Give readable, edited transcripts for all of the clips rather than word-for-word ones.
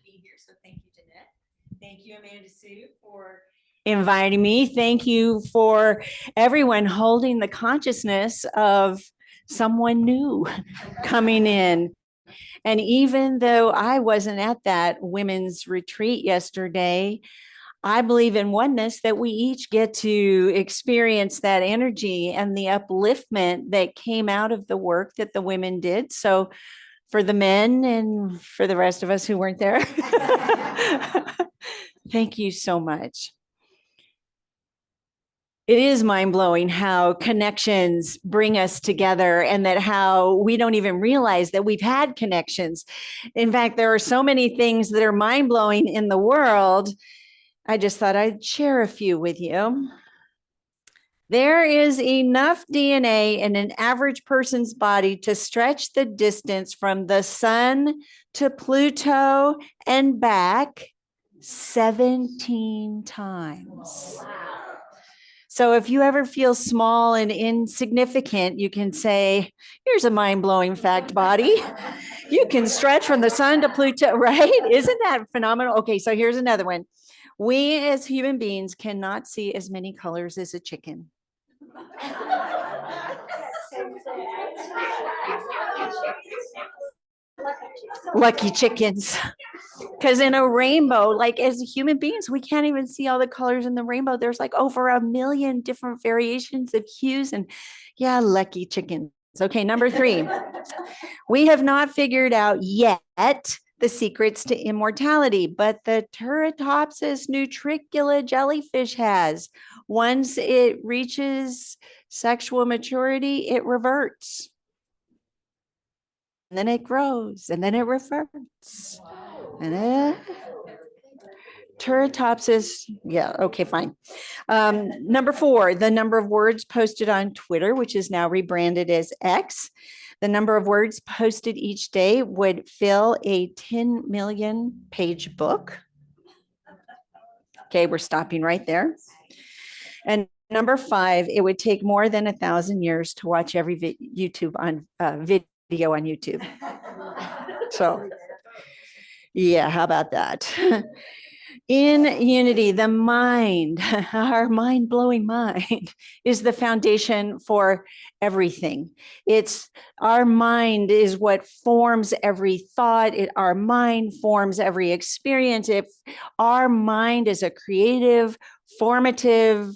be here. So thank you, Jeanette. Thank you, Amanda Sue, for inviting me. Thank you for everyone holding the consciousness of someone new coming in. And even though I wasn't at that women's retreat yesterday, I believe in oneness, that we each get to experience that energy and the upliftment that came out of the work that the women did. So for the men and for the rest of us who weren't there, thank you so much. It is mind-blowing how connections bring us together, and that how we don't even realize that we've had connections. In fact, there are so many things that are mind-blowing in the world. I just thought I'd share a few with you. There is enough DNA in an average person's body to stretch the distance from the sun to Pluto and back 17 times. So if you ever feel small and insignificant, you can say, here's a mind-blowing fact, body. You can stretch from the sun to Pluto, right? Isn't that phenomenal? Okay, so here's another one. We as human beings cannot see as many colors as a chicken. Lucky chickens. Because in a rainbow, like as human beings, we can't even see all the colors in the rainbow. There's like over 1 million different variations of hues, and yeah, lucky chickens. Okay, number 3. We have not figured out yet the secrets to immortality, but the Turritopsis nutricula jellyfish has. Once it reaches sexual maturity, it reverts. And then it grows, and then it reverts. And then Turritopsis, yeah, okay, fine. Number 4, the number of words posted on Twitter, which is now rebranded as X. The number of words posted each day would fill a 10 million page book. Okay, we're stopping right there. And number 5, it would take more than 1,000 years to watch every video on YouTube. So, yeah, how about that? In unity, the mind, our mind-blowing mind, is the foundation for everything. It's our mind is what forms every thought. Our mind forms every experience. If our mind is a creative, formative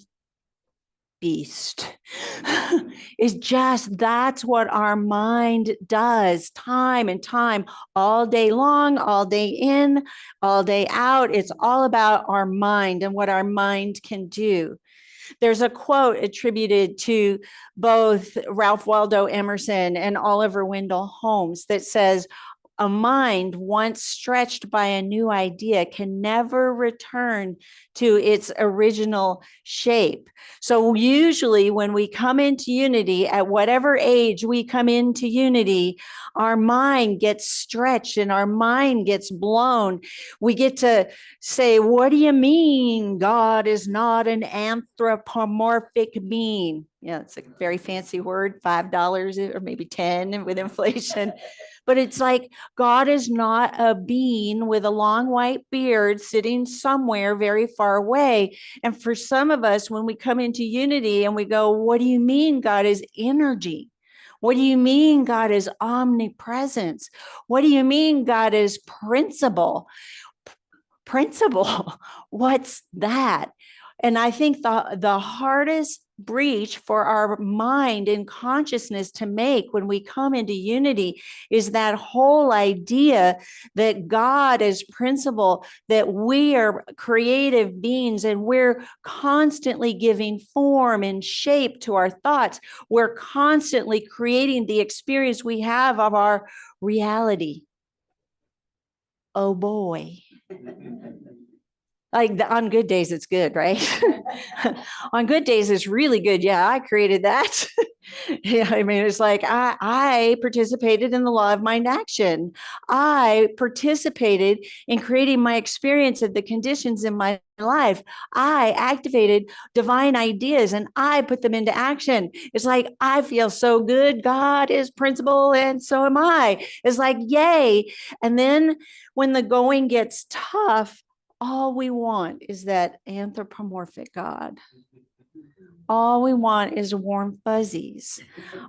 beast, it's just, that's what our mind does time and time, all day long, all day in, all day out. It's all about our mind and what our mind can do. There's a quote attributed to both Ralph Waldo Emerson and Oliver Wendell Holmes that says, a mind once stretched by a new idea can never return to its original shape. So usually when we come into unity, at whatever age we come into unity, our mind gets stretched and our mind gets blown. We get to say, what do you mean God is not an anthropomorphic being? Yeah, it's a very fancy word, $5 or maybe 10 with inflation. But it's like, God is not a being with a long white beard sitting somewhere very far away. And for some of us, when we come into unity and we go, what do you mean God is energy? What do you mean God is omnipresence? What do you mean God is principle? Principle, what's that? And I think the hardest breach for our mind and consciousness to make when we come into unity is that whole idea that God is principle, that we are creative beings and we're constantly giving form and shape to our thoughts. We're constantly creating the experience we have of our reality. Oh boy. Like on good days, it's good, right? On good days, it's really good. Yeah, I created that. Yeah, I mean, it's like I participated in the law of mind action. I participated in creating my experience of the conditions in my life. I activated divine ideas and I put them into action. It's like, I feel so good. God is principle and so am I. It's like, yay. And then when the going gets tough, all we want is that anthropomorphic God. All we want is warm fuzzies.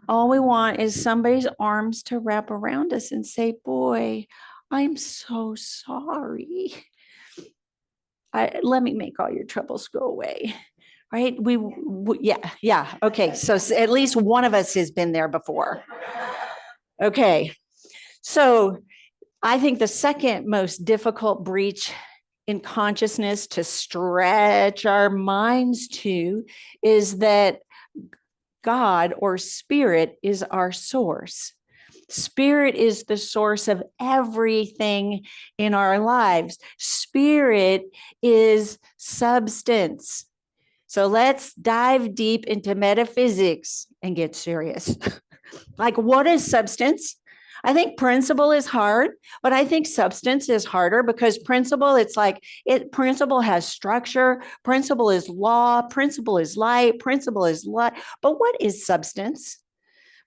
All we want is somebody's arms to wrap around us and say, boy, I'm so sorry. Let me make all your troubles go away. Right? Yeah. Okay. So at least one of us has been there before. Okay. So I think the second most difficult breach in consciousness to stretch our minds to is that God or spirit is our source. Spirit is the source of everything in our lives. Spirit is substance. So let's dive deep into metaphysics and get serious. Like, what is substance? I think principle is hard, but I think substance is harder because principle, it's like principle has structure, principle is law, principle is light, principle is light. But what is substance?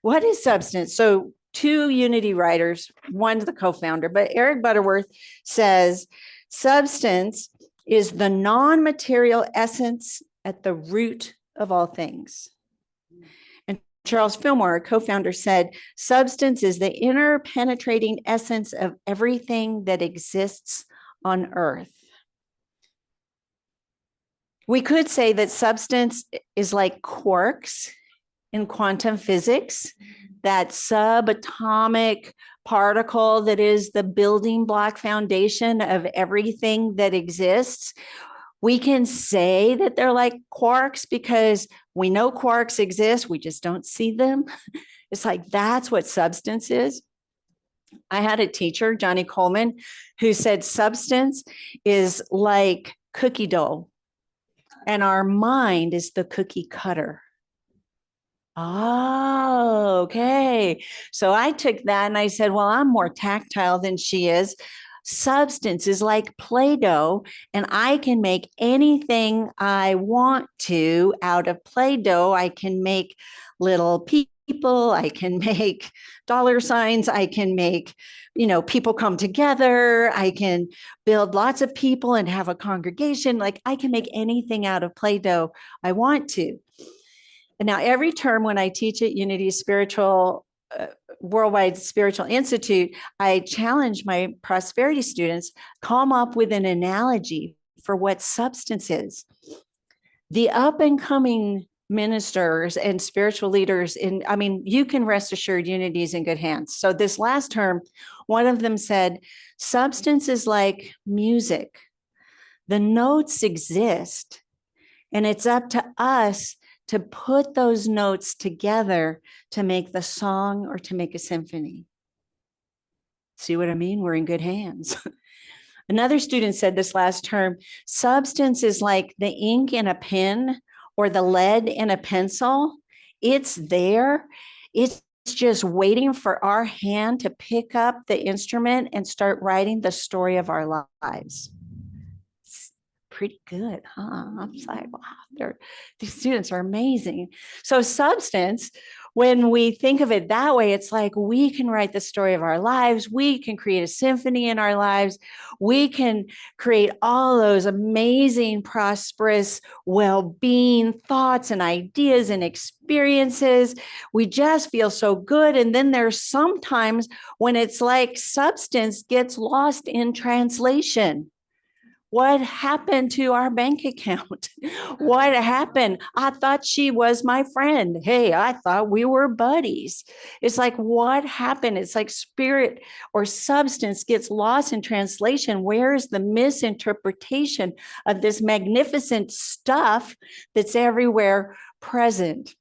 What is substance? So two Unity writers, one's the co-founder, but Eric Butterworth says substance is the non-material essence at the root of all things. And Charles Fillmore, a co-founder, said, substance is the inner penetrating essence of everything that exists on earth. We could say that substance is like quarks in quantum physics, that subatomic particle that is the building block foundation of everything that exists. We can say that they're like quarks because we know quarks exist, we just don't see them. It's like, that's what substance is. I had a teacher, Johnny Coleman, who said substance is like cookie dough and our mind is the cookie cutter. Oh, okay. So I took that and I said, well, I'm more tactile than she is. Substance is like Play-Doh, and I can make anything I want to out of Play-Doh. I can make little people, I can make dollar signs, I can make, people come together, I can build lots of people and have a congregation. Like, I can make anything out of Play-Doh I want to. And now every term when I teach at Unity Worldwide Spiritual Institute, I challenge my prosperity students, come up with an analogy for what substance is. The up and coming ministers and spiritual leaders you can rest assured Unity is in good hands. So this last term, one of them said, substance is like music. The notes exist, and it's up to us to put those notes together to make the song or to make a symphony. See what I mean? We're in good hands. Another student said this last term, substance is like the ink in a pen or the lead in a pencil. It's there. It's just waiting for our hand to pick up the instrument and start writing the story of our lives. Pretty good, huh? I'm like, wow, these students are amazing. So substance, when we think of it that way, it's like we can write the story of our lives. We can create a symphony in our lives. We can create all those amazing, prosperous, well-being thoughts and ideas and experiences. We just feel so good. And then there's sometimes when it's like substance gets lost in translation. What happened to our bank account? What happened? I thought she was my friend. Hey, I thought we were buddies. It's like, what happened? It's like spirit or substance gets lost in translation. Where is the misinterpretation of this magnificent stuff that's everywhere present?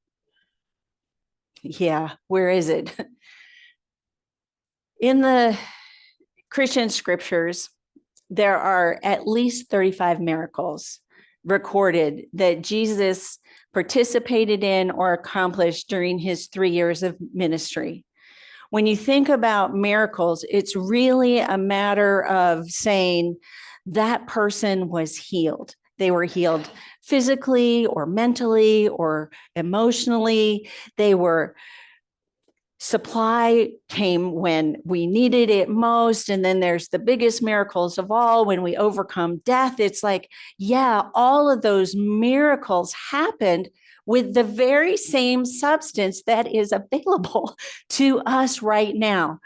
Yeah, where is it? In the Christian scriptures, there are at least 35 miracles recorded that Jesus participated in or accomplished during his 3 years of ministry. When you think about miracles, it's really a matter of saying that person was healed. They were healed physically or mentally or emotionally. They were supply came when we needed it most. And then there's the biggest miracles of all when we overcome death. It's like, yeah, all of those miracles happened with the very same substance that is available to us right now.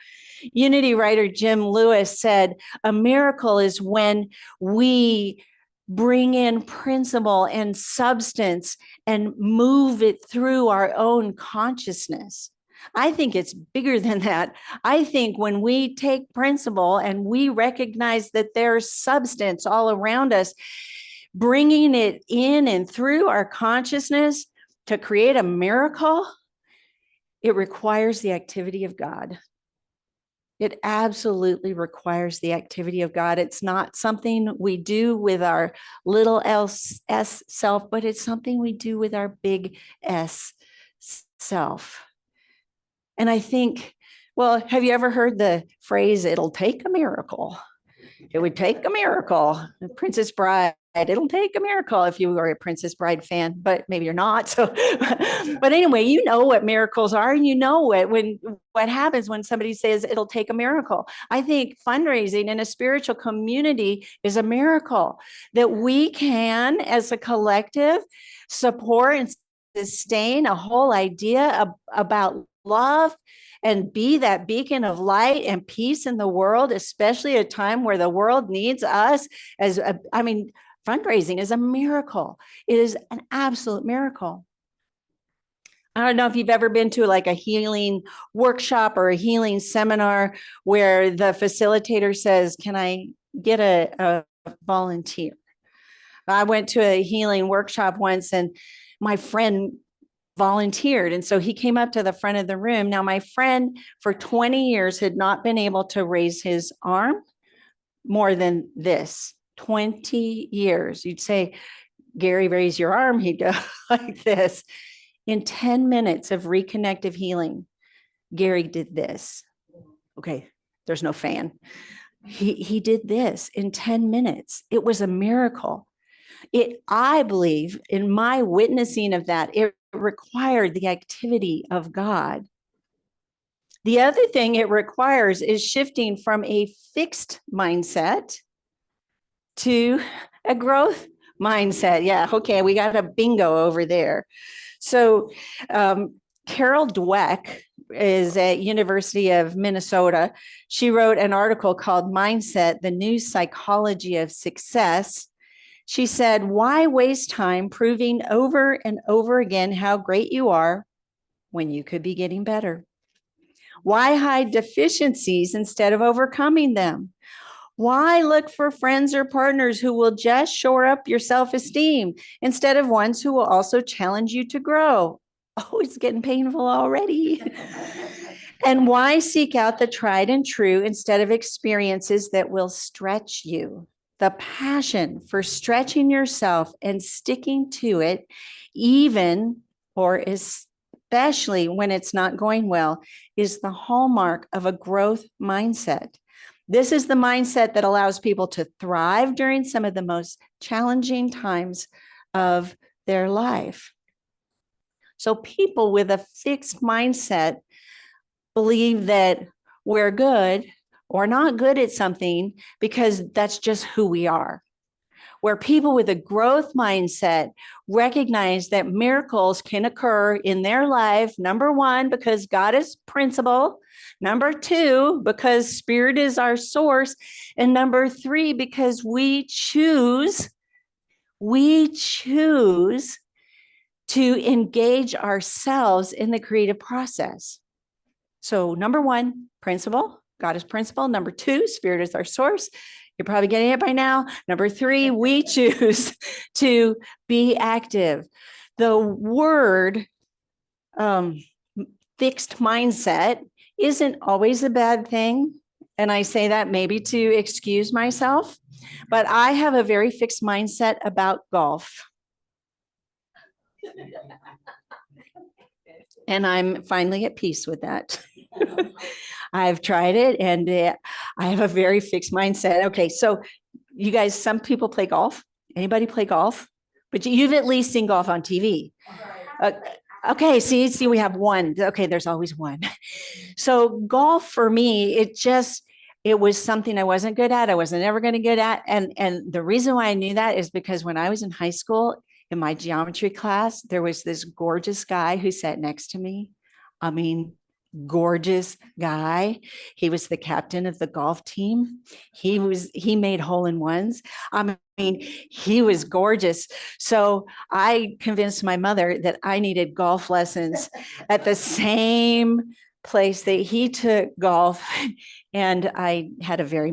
Unity writer Jim Lewis said, a miracle is when we bring in principle and substance and move it through our own consciousness. I think it's bigger than that. I think when we take principle and we recognize that there's substance all around us, bringing it in and through our consciousness to create a miracle, it requires the activity of God. It absolutely requires the activity of God. It's not something we do with our little s self, but it's something we do with our big S self. And I think, well, have you ever heard the phrase, it'll take a miracle? It would take a miracle. Princess Bride, it'll take a miracle if you are a Princess Bride fan, but maybe you're not. So, but anyway, you know what miracles are, and you know what happens when somebody says it'll take a miracle. I think fundraising in a spiritual community is a miracle that we can, as a collective, support and sustain a whole idea about love and be that beacon of light and peace in the world, especially at a time where the world needs us. Fundraising is a miracle. It is an absolute miracle. I don't know if you've ever been to like a healing workshop or a healing seminar where the facilitator says, can I get a volunteer? I went to a healing workshop once and my friend volunteered. And so he came up to the front of the room. Now, my friend for 20 years had not been able to raise his arm more than this. 20 years. You'd say, Gary, raise your arm. He'd go like this. In 10 minutes of reconnective healing, Gary did this. Okay, there's no fan. He did this in 10 minutes. It was a miracle. I believe in my witnessing of that, it required the activity of God. The other thing it requires is shifting from a fixed mindset to a growth mindset. Yeah, okay, we got a bingo over there. So Carol Dweck is at University of Minnesota. She wrote an article called Mindset, the New Psychology of Success. She said, why waste time proving over and over again how great you are when you could be getting better? Why hide deficiencies instead of overcoming them? Why look for friends or partners who will just shore up your self-esteem instead of ones who will also challenge you to grow? Oh, it's getting painful already. And why seek out the tried and true instead of experiences that will stretch you? The passion for stretching yourself and sticking to it, even or especially when it's not going well, is the hallmark of a growth mindset. This is the mindset that allows people to thrive during some of the most challenging times of their life. So people with a fixed mindset believe that we're good or not good at something because that's just who we are. Where people with a growth mindset recognize that miracles can occur in their life, number one, because God is principle, number two, because spirit is our source, and number three, because we choose to engage ourselves in the creative process. So number one, principle, God is principle. Number two, spirit is our source. You're probably getting it by now. Number three, we choose to be active. The word fixed mindset isn't always a bad thing. And I say that maybe to excuse myself. But I have a very fixed mindset about golf. And I'm finally at peace with that. I've tried it and I have a very fixed mindset. Okay, so you guys, some people play golf. Anybody play golf? But you've at least seen golf on TV. Okay, see, we have one. Okay, there's always one. So golf for me, it was something I wasn't good at. I wasn't ever going to get at. And the reason why I knew that is because when I was in high school, in my geometry class, there was this gorgeous guy who sat next to me. I mean, gorgeous guy. He was the captain of the golf team. He made hole-in-ones. I mean, he was gorgeous. So I convinced my mother that I needed golf lessons at the same place that he took golf. And I had a very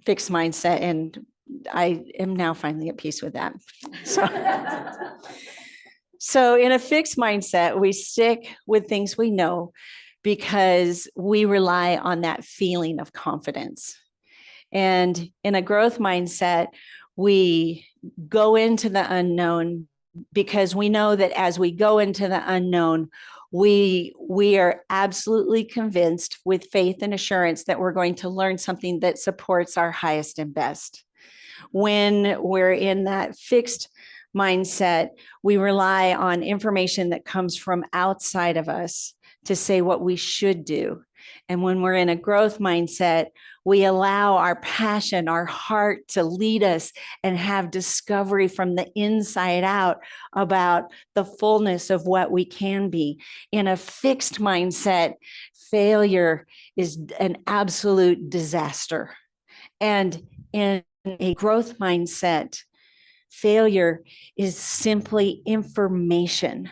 fixed mindset, and I am now finally at peace with that. So in a fixed mindset, we stick with things we know because we rely on that feeling of confidence. And in a growth mindset, we go into the unknown because we know that as we go into the unknown, we are absolutely convinced with faith and assurance that we're going to learn something that supports our highest and best. When we're in that fixed mindset, we rely on information that comes from outside of us to say what we should do. And when we're in a growth mindset, we allow our passion, our heart to lead us and have discovery from the inside out about the fullness of what we can be. In a fixed mindset, failure is an absolute disaster. And in a growth mindset, failure is simply information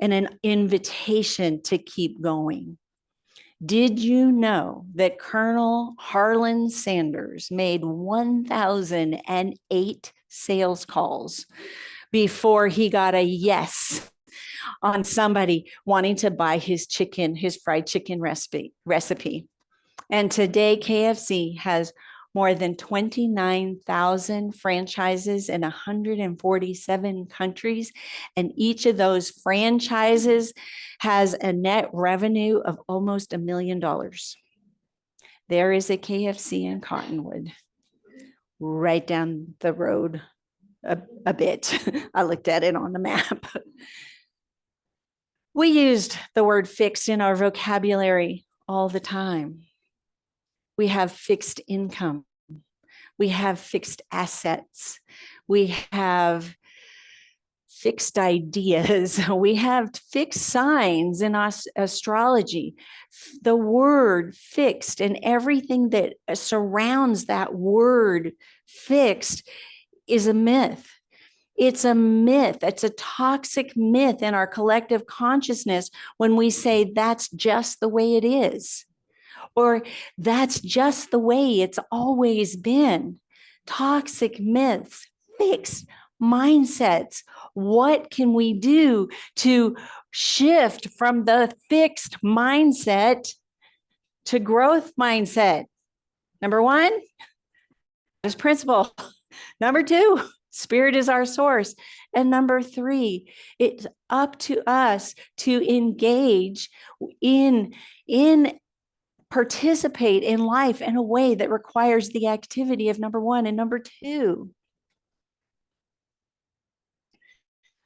and an invitation to keep going. Did you know that Colonel Harlan Sanders made 1,008 sales calls before he got a yes on somebody wanting to buy his fried chicken recipe? And today KFC has more than 29,000 franchises in 147 countries. And each of those franchises has a net revenue of almost $1 million. There is a KFC in Cottonwood, right down the road a bit. I looked at it on the map. We used the word fixed in our vocabulary all the time. We have fixed income. We have fixed assets. We have fixed ideas. We have fixed signs in astrology. The word fixed and everything that surrounds that word fixed is a myth. It's a myth. It's a toxic myth in our collective consciousness when we say that's just the way it is. Or that's just the way it's always been. Toxic myths, fixed mindsets. What can we do to shift from the fixed mindset to growth mindset? Number one, is principle. Number two, spirit is our source. And number three, it's up to us to engage in participate in life in a way that requires the activity of number one and number two.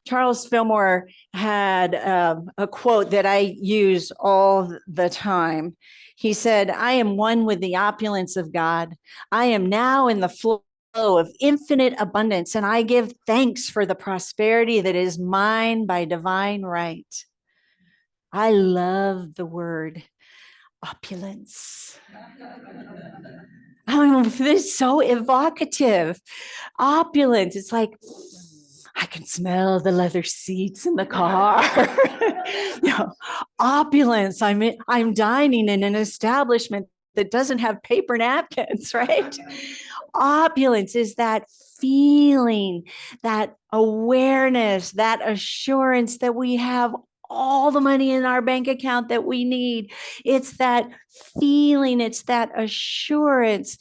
Charles Fillmore had a quote that I use all the time. He said, "I am one with the opulence of God. I am now in the flow of infinite abundance, and I give thanks for the prosperity that is mine by divine right." I love the word opulence. It's so evocative. Opulence. It's like, I can smell the leather seats in the car. Opulence. I'm dining in an establishment that doesn't have paper napkins, right? Opulence is that feeling, that awareness, that assurance that we have all the money in our bank account that we need. It's that feeling, it's that assurance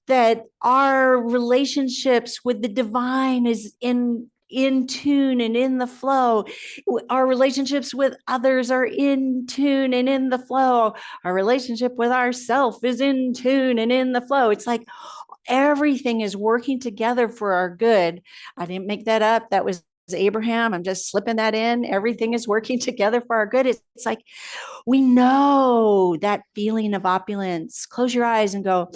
that our relationships with the divine is in tune and in the flow. Our relationships with others are in tune and in the flow. Our relationship with ourself is in tune and in the flow. It's like everything is working together for our good. I didn't make that up. That was Abraham. I'm just slipping that in. Everything is working together for our good. It's like we know that feeling of opulence. Close your eyes and go,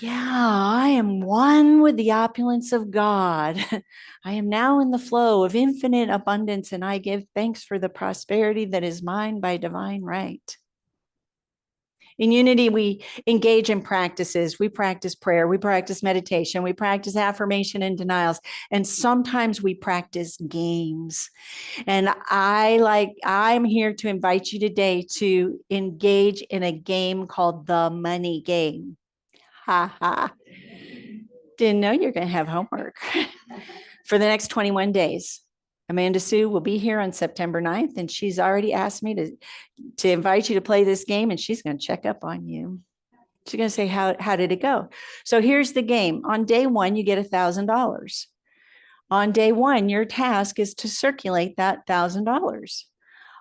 yeah, I am one with the opulence of God. I am now in the flow of infinite abundance, and I give thanks for the prosperity that is mine by divine right. In Unity, we engage in practices. We practice prayer, we practice meditation, we practice affirmation and denials, and sometimes we practice games. And I'm here to invite you today to engage in a game called the money game. Ha ha. Didn't know you're going to have homework for the next 21 days. Amanda Sue will be here on September 9th, and she's already asked me to invite you to play this game, and she's going to check up on you. She's going to say, how did it go? So here's the game. On day one, you get $1,000. On day one, your task is to circulate that $1,000.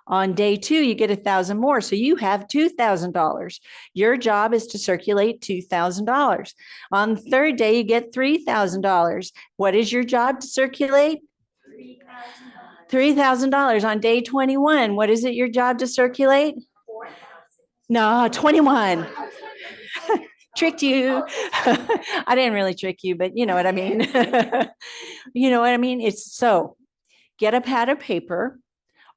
On day two, you get 1,000 more. So you have $2,000. Your job is to circulate $2,000. On the third day, you get $3,000. What is your job to circulate? $3,000. On day 21, what is it your job to circulate? 4,000. No, 21. Tricked you. I didn't really trick you, but you know what I mean. You know what I mean? It's so get a pad of paper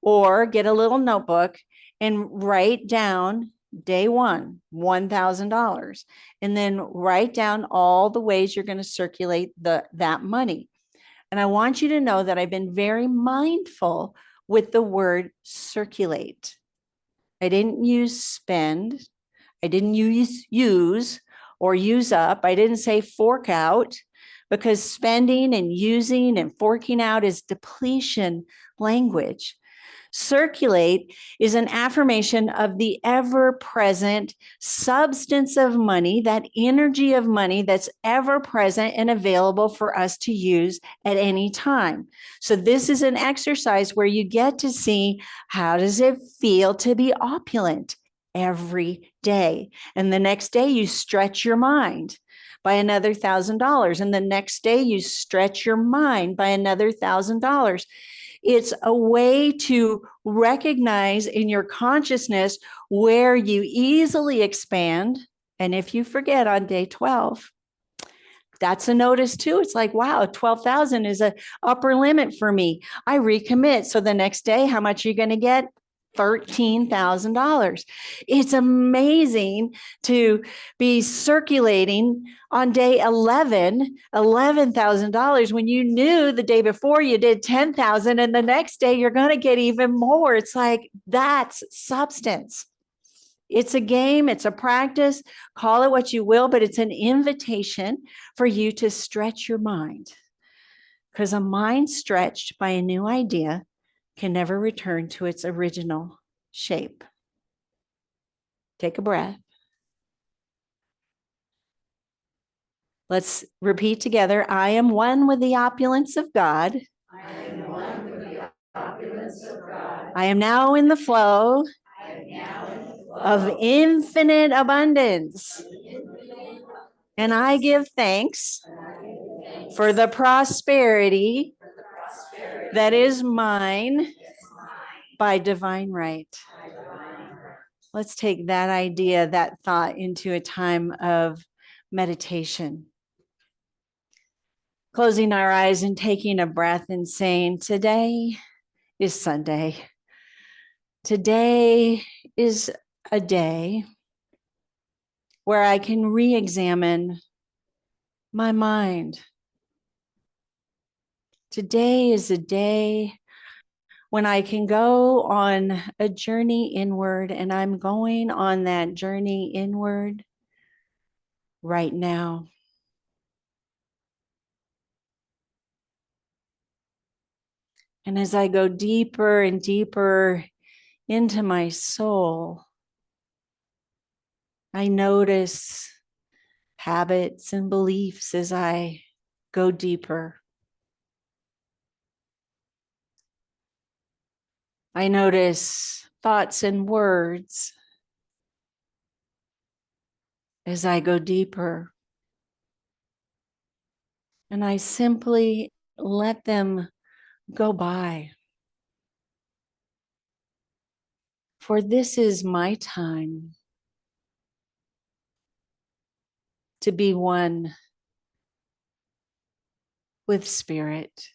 or get a little notebook and write down day one, $1,000, and then write down all the ways you're going to circulate that money. And I want you to know that I've been very mindful with the word circulate. I didn't use spend. I didn't use or use up. I didn't say fork out, because spending and using and forking out is depletion language. Circulate is an affirmation of the ever-present substance of money, that energy of money that's ever present and available for us to use at any time. So this is an exercise where you get to see, how does it feel to be opulent every day? And the next day you stretch your mind by another $1,000. And the next day you stretch your mind by another $1,000. It's a way to recognize in your consciousness where you easily expand. And if you forget on day 12, that's a notice too. It's like, wow, 12,000 is an upper limit for me. I recommit. So the next day, how much are you going to get? $13,000. It's amazing to be circulating on day 11, $11,000 when you knew the day before you did 10,000, and the next day you're going to get even more. It's like, that's substance. It's a game, it's a practice, call it what you will, but it's an invitation for you to stretch your mind, because a mind stretched by a new idea can never return to its original shape. Take a breath. Let's repeat together. I am one with the opulence of God. I am one with the opulence of God. I am now in the flow I am now in the flow of infinite abundance. And I give thanks for the prosperity that is mine by divine right. Let's take that idea, that thought, into a time of meditation. Closing our eyes and taking a breath and saying, today is Sunday. Today is a day where I can re-examine my mind. Today is a day when I can go on a journey inward, and I'm going on that journey inward right now. And as I go deeper and deeper into my soul, I notice habits and beliefs as I go deeper. I notice thoughts and words as I go deeper. And I simply let them go by. For this is my time to be one with Spirit.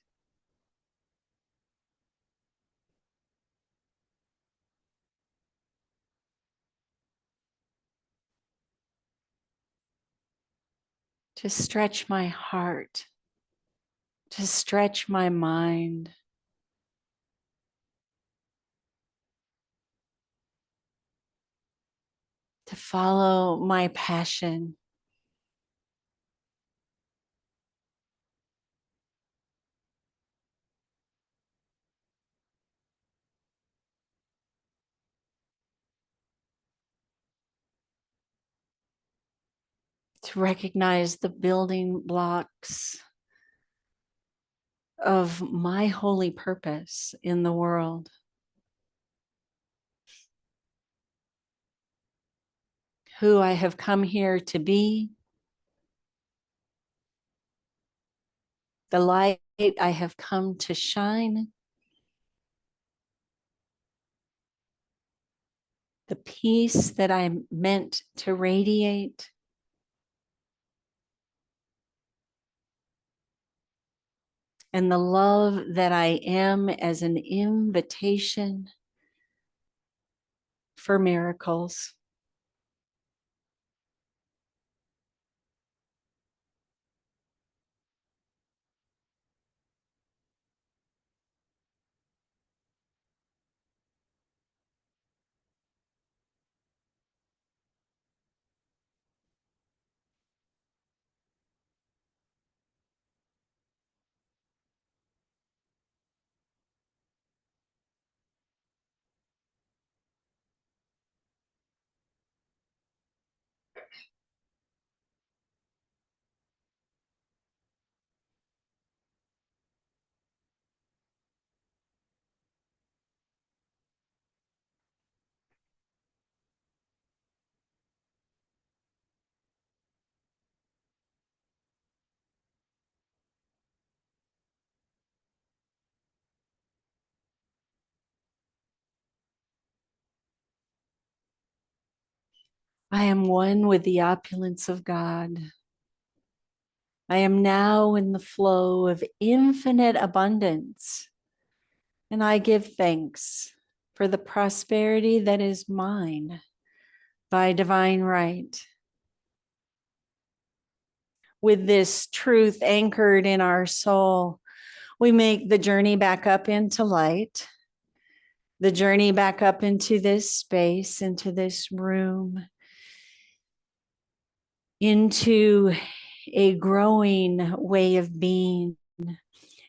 To stretch my heart, to stretch my mind, to follow my passion, to recognize the building blocks of my holy purpose in the world. Who I have come here to be, the light I have come to shine, the peace that I'm meant to radiate, and the love that I am as an invitation for miracles. I am one with the opulence of God. I am now in the flow of infinite abundance, and I give thanks for the prosperity that is mine by divine right. With this truth anchored in our soul, we make the journey back up into light, the journey back up into this space, into this room, into a growing way of being,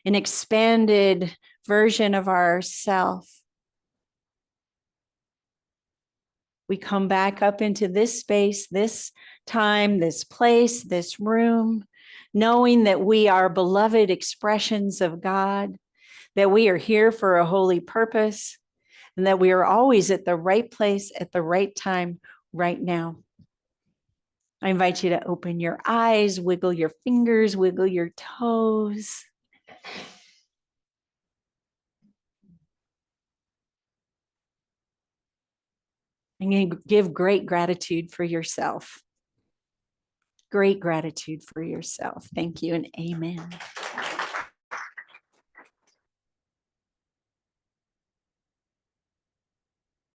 an expanded version of ourself. We come back up into this space, this time, this place, this room, knowing that we are beloved expressions of God, that we are here for a holy purpose, and that we are always at the right place at the right time right now. I invite you to open your eyes, wiggle your fingers, wiggle your toes. And give great gratitude for yourself. Great gratitude for yourself. Thank you and amen.